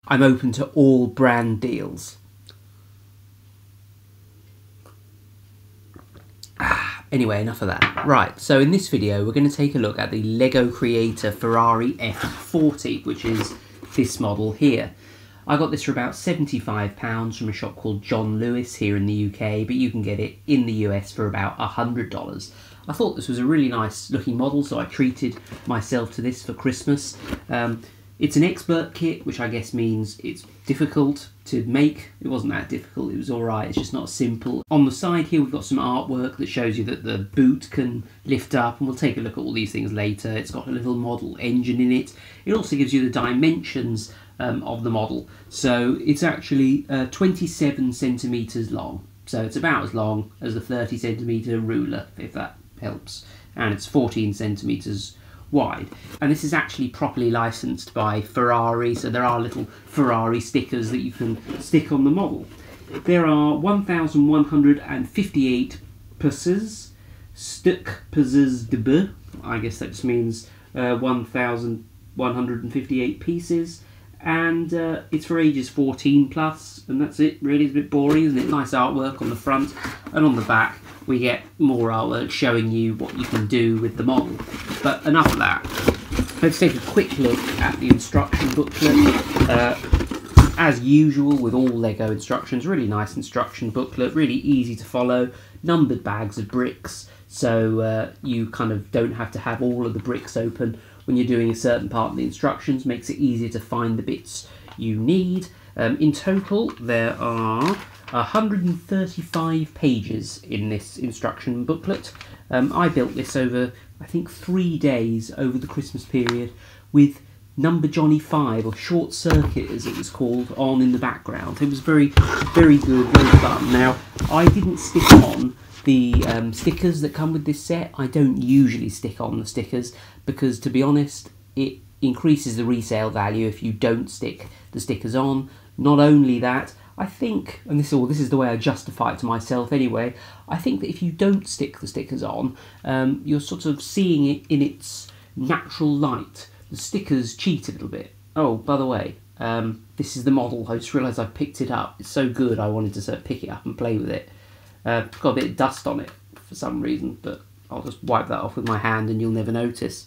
I'm open to all brand deals. Anyway, enough of that. Right, so in this video we're going to take a look at the Lego Creator Ferrari F40, which is this model here. I got this for about £75 from a shop called John Lewis here in the UK, but you can get it in the US for about $100. I thought this was a really nice looking model, so I treated myself to this for Christmas. It's an expert kit, which I guess means it's difficult to make. It wasn't that difficult, it was alright, it's just not simple. On the side here we've got some artwork that shows you that the boot can lift up, and we'll take a look at all these things later. It's got a little model engine in it. It also gives you the dimensions of the model. So it's actually 27 centimetres long. So it's about as long as a 30 centimetre ruler, if that helps. And it's 14 centimetres wide, and this is actually properly licensed by Ferrari, so there are little Ferrari stickers that you can stick on the model. There are 1,158 pieces, Stückpieces, I guess that just means 1,158 pieces, and it's for ages 14 plus, and that's it really. It's a bit boring, isn't it? Nice artwork on the front, and on the back we get more artwork showing you what you can do with the model. But enough of that. Let's take a quick look at the instruction booklet. As usual with all Lego instructions, really nice instruction booklet, really easy to follow, numbered bags of bricks, so you kind of don't have to have all of the bricks open when you're doing a certain part of the instructions. Makes it easier to find the bits you need. In total there are 135 pages in this instruction booklet. I built this over, I think, 3 days over the Christmas period with Number Johnny 5, or Short Circuit as it was called, on in the background. It was very, very good, very fun. Now, I didn't stick on the stickers that come with this set. I don't usually stick on the stickers because, to be honest, it increases the resale value if you don't stick the stickers on. Not only that, I think, and this is the way I justify it to myself anyway, I think that if you don't stick the stickers on, you're sort of seeing it in its natural light. The stickers cheat a little bit. Oh, by the way, this is the model. I just realised I picked it up. It's so good I wanted to sort of pick it up and play with it. It's got a bit of dust on it for some reason, but I'll just wipe that off with my hand and you'll never notice.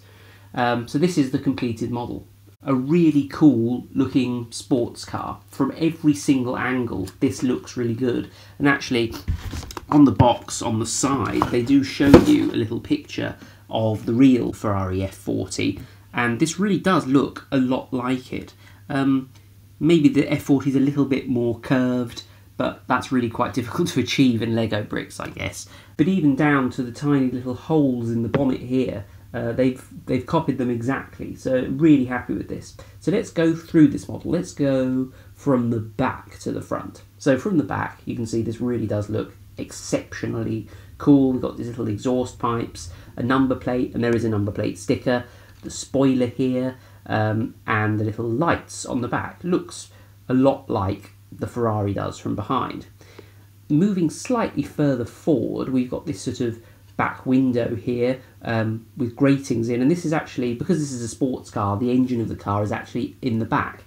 So this is the completed model. A really cool looking sports car. From every single angle this looks really good, and actually on the box on the side they do show you a little picture of the real Ferrari F40, and this really does look a lot like it. Maybe the F40 is a little bit more curved, but that's really quite difficult to achieve in Lego bricks, I guess. But even down to the tiny little holes in the bonnet here, they've copied them exactly, so really happy with this. So let's go through this model. Let's go from the back to the front. So from the back you can see this really does look exceptionally cool. We've got these little exhaust pipes, a number plate, and there is a number plate sticker, the spoiler here, and the little lights on the back. Looks a lot like the Ferrari does from behind. Moving slightly further forward, we've got this sort of back window here with gratings in, and this is actually, because this is a sports car, the engine of the car is actually in the back,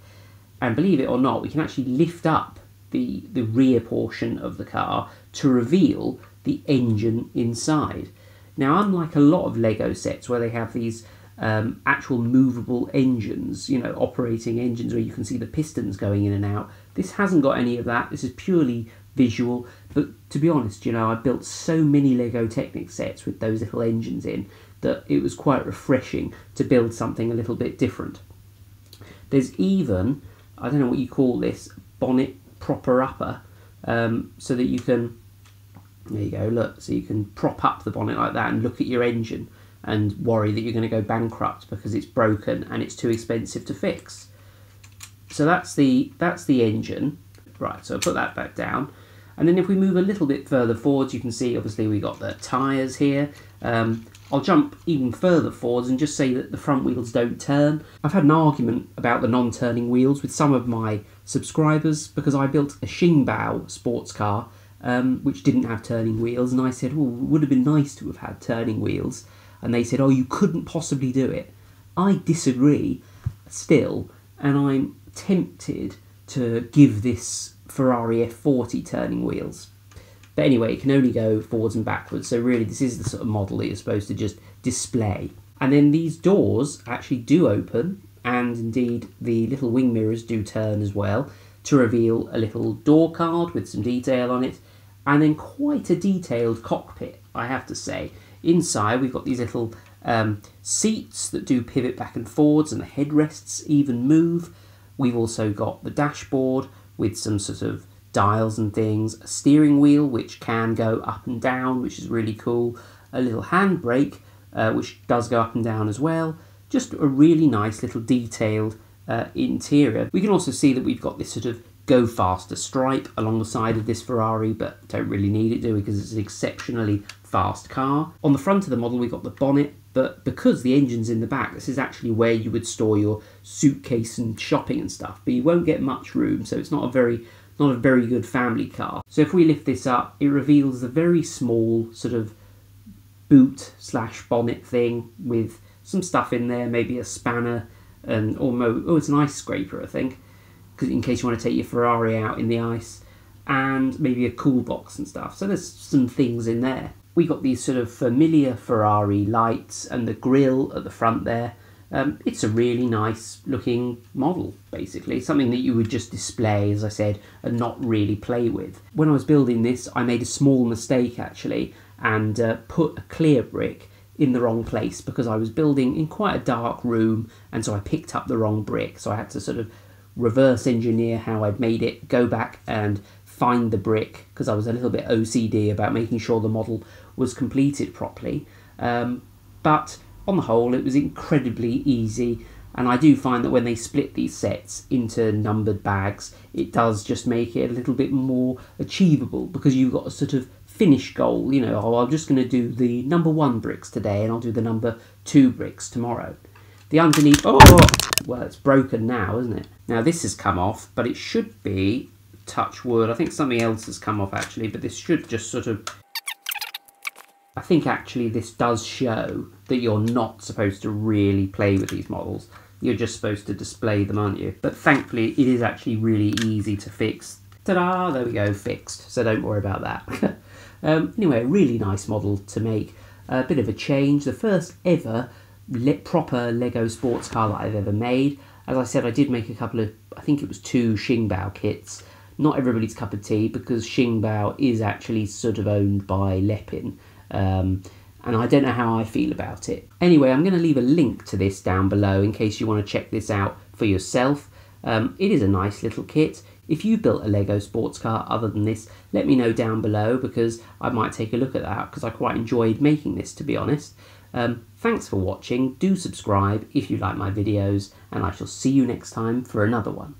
and believe it or not, we can actually lift up the rear portion of the car to reveal the engine inside. Now, unlike a lot of Lego sets where they have these actual movable engines, you know, operating engines where you can see the pistons going in and out, this hasn't got any of that. This is purely visual. But to be honest, you know, I built so many Lego Technic sets with those little engines in that it was quite refreshing to build something a little bit different. There's even, I don't know what you call this, bonnet propper-upper, so that you can, there you go, look, so you can prop up the bonnet like that and look at your engine and worry that you're going to go bankrupt because it's broken and it's too expensive to fix. So that's the engine. Right, so I'll put that back down. And then if we move a little bit further forwards, you can see obviously we got the tyres here. I'll jump even further forwards and just say that the front wheels don't turn. I've had an argument about the non-turning wheels with some of my subscribers because I built a Xingbao sports car which didn't have turning wheels, and I said, well, it would have been nice to have had turning wheels. And they said, oh, you couldn't possibly do it. I disagree still, and I'm tempted to give this Ferrari F40 turning wheels. But anyway, it can only go forwards and backwards, so really this is the sort of model that you're supposed to just display. And then these doors actually do open, and indeed the little wing mirrors do turn as well, to reveal a little door card with some detail on it, and then quite a detailed cockpit, I have to say. Inside we've got these little seats that do pivot back and forwards, and the headrests even move. We've also got the dashboard with some sort of dials and things, a steering wheel which can go up and down, which is really cool, a little handbrake which does go up and down as well. Just a really nice little detailed interior. We can also see that we've got this sort of go faster stripe along the side of this Ferrari, but don't really need it, do we, because it's an exceptionally fast car. On the front of the model we've got the bonnet, but because the engine's in the back, this is actually where you would store your suitcase and shopping and stuff, but you won't get much room, so it's not a very good family car. So if we lift this up, it reveals a very small sort of boot / bonnet thing with some stuff in there, maybe a spanner, and it's an ice scraper, I think, because in case you want to take your Ferrari out in the ice, and maybe a cool box and stuff. So there's some things in there. We got these sort of familiar Ferrari lights and the grille at the front there. It's a really nice looking model, basically, something that you would just display, as I said, and not really play with. When I was building this, I made a small mistake actually, and put a clear brick in the wrong place, because I was building in quite a dark room, and so I picked up the wrong brick. So I had to sort of reverse engineer how I'd made it, go back and find the brick, because I was a little bit OCD about making sure the model was completed properly. But on the whole, it was incredibly easy, and I do find that when they split these sets into numbered bags, it does just make it a little bit more achievable, because you've got a sort of finish goal, you know, oh, I'm just going to do the number 1 bricks today, and I'll do the number 2 bricks tomorrow. The underneath, well, it's broken now, isn't it? Now this has come off, but it should be, touch wood, I think something else has come off actually, but this should just sort of, I think actually this does show that you're not supposed to really play with these models. You're just supposed to display them, aren't you? But thankfully it is actually really easy to fix. Ta-da, there we go, fixed, so don't worry about that. Anyway, a really nice model to make, a bit of a change, the first ever proper Lego sports car that I've ever made. As I said, I did make a couple of, I think it was 2 Xingbao kits. Not everybody's cup of tea, because Xingbao is actually sort of owned by Lepin, and I don't know how I feel about it. Anyway, I'm going to leave a link to this down below in case you want to check this out for yourself. It is a nice little kit. If you built a Lego sports car other than this, let me know down below, because I might take a look at that, because I quite enjoyed making this, to be honest. Thanks for watching, do subscribe if you like my videos, and I shall see you next time for another one.